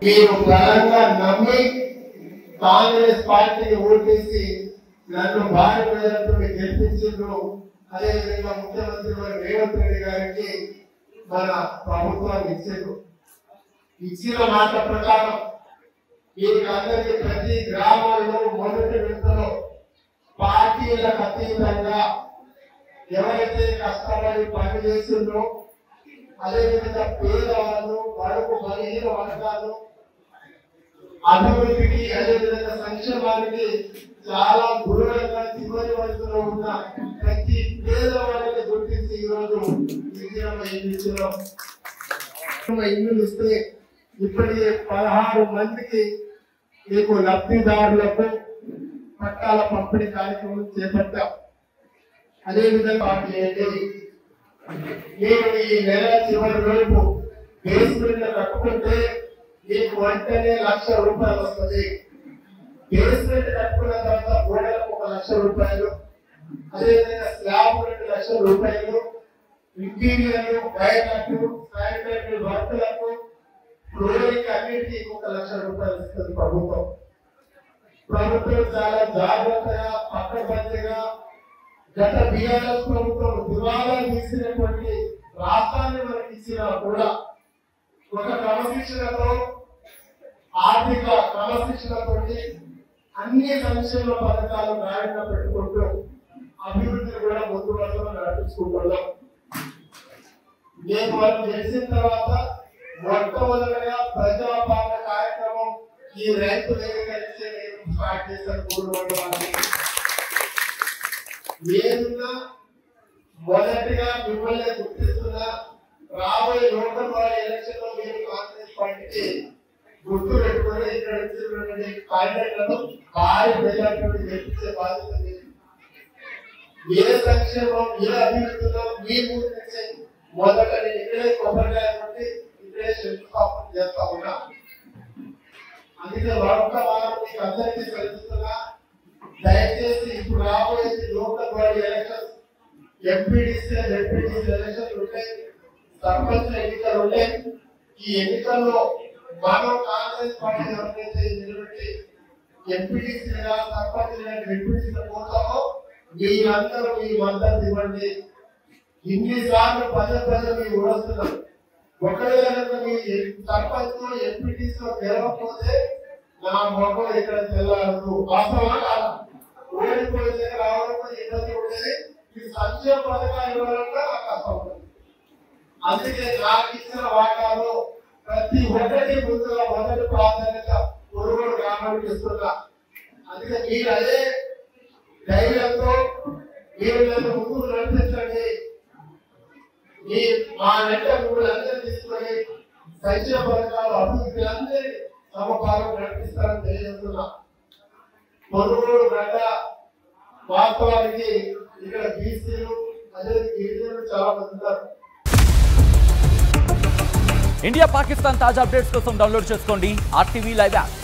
మీరు బలంగా నమ్మి కాంగ్రెస్ పార్టీకి ఓటేసి నన్ను భారీ ప్రజలతో గెలిపించిండ్రు. అదేవిధంగా ముఖ్యమంత్రి రేవంత్ రెడ్డి గారికి మన ప్రభుత్వాన్ని ఇచ్చిన మాట ప్రకారం మీకు అందరికీ ప్రతి గ్రామాల్లో మొదటి విడతలో పార్టీలకు అతీతంగా ఎవరైతే కష్టపడి పని చేసిండ్రో అదేవిధంగా పేదవాళ్ళు వరకు బలహీన వర్గాలు అభివృద్ధికి అదేవిధంగా సంక్షేమానికి చాలా దూరంగా చివరి వయసులో ఉన్న ప్రతి పేదవాళ్ళని గుర్తించి ఈరోజు ఇల్లు ఇస్తే ఇప్పటికే 16 మందికి మీకు లబ్ధిదారులకు పట్టాల పంపిణీ కార్యక్రమం చేపట్టాం. అదేవిధంగా మీరు ఈ నెల చివరి లోపు బేస్మెంట్ కట్టుకుంటే మీకు వెంటనే ₹1,00,000 వస్తుంది. బేస్మెంట్ కట్టుకున్న తర్వాత గోడలకు ₹1,00,000, అదేవిధంగా స్లాబ్ ₹2,00,000, ఇంటీరియర్ బయటకు శానిటరీ వర్కులకు ఫ్లోరింగ్ అన్నిటికీ ₹1,00,000 ఇస్తుంది ప్రభుత్వం. ప్రభుత్వం చాలా జాగ్రత్తగా పక్కబందిగా గత బీఆర్ఎస్ ప్రభుత్వం దివాలా తీసినటువంటి రాష్ట్రాన్ని మనకి ఇచ్చినా కూడా ఒక క్రమశిక్షణతో ఆర్థిక క్రమశిక్షణతో అన్ని సంక్షేమ పథకాలు గాడిన పెట్టుకుంటూ అభివృద్ధిని కూడా ముందు వరుసలో నడిపించుకుంటున్నాం. నేను వాళ్ళు చేసిన తర్వాత మొట్టమొదటిగా ప్రజాపాలన కార్యక్రమం ఈ రైతు వేదిక స్టార్ట్ చేశారు. 3 మండలాలు ఏదున్నా మొదటిగా మిమ్మల్ని గుర్తిస్తున్నా రాబోయే లోకల్ బాడీ ఎలక్షన్ లో మీరు కాంగ్రెస్ పార్టీకి గుర్తు పెట్టుకుని ఇక్కడ వచ్చినటువంటి క్యాండిడేట్లను భారీ మెజారిటీ గెలిపించే బాధ్యత ఏ సంక్షేమం ఏ అభివృద్ధిలో మీ ఊరి నుంచి మొదట నేను ఇక్కడే కొబ్బరికాయ కొట్టి ఇక్కడే శంకుస్థాపన చేస్తా ఉన్నా. అందుకే మరొక వారం మీకు అందరికీ తెలుస్తున్నా, దయచేసి ఇప్పుడు రాబోయే లోకల్ బాడీ ఎలక్షన్ ఎంపీడీసీ ఎలక్షన్లు ఉంటాయి, సర్పంచ్ ఎన్నికలు ఉంటాయి. ఈ ఎన్నికల్లో మనం కాంగ్రెస్ పార్టీ ఎవరైతే నిలబెట్టి ఎంపీడీసీగా సర్పంచ్ ఎంపీడీసీ పోతామో మీరందరూ మీ మద్దతు ఇవ్వండి. ఇన్నిసార్లు ప్రజలు మీరు వస్తున్నారు. ఒకవేళ మీ సర్పంచ్ ఎంపీడీసీలో గెలవకపోతే నా మొక్కలు ఇక్కడ తెల్లారదు. వాస్తవా కాదు? ఓడిపోయిన రావడం ఇబ్బంది ఉండేది. ఈ సంక్షేమ పథకాలు ఇవ్వాలంటే నాకు కష్టం ఉంటుంది. అందుకే నాకు ఇచ్చిన వాటాలో ప్రతి ఒక్కటి ముందుగా మొదటి ప్రాధాన్యత పొరుగుడు గ్రామానికి ఇస్తున్నా. అందుకే మీరు అదే ధైర్యంతో మీరు నన్ను ముందుకు నడిపించండి. మా వెంట మిమ్మల్ని అందరూ తీసుకొని సంక్షేమ పథకాలు అభివృద్ధి అందరి సమపాలను నడిపిస్తారని తెలియజేస్తున్నా. పొరుగుడు గడ్డ వాస్తవానికి ఇక్కడ బీసీలు అదే గిరిజనులు చాలా మంది ఉన్నారు. ఇండియా పాకిస్తాన్ తాజా అప్డేట్స్ కోసం డౌన్లోడ్ చేసుకోండి RTV లైవ్ యాప్.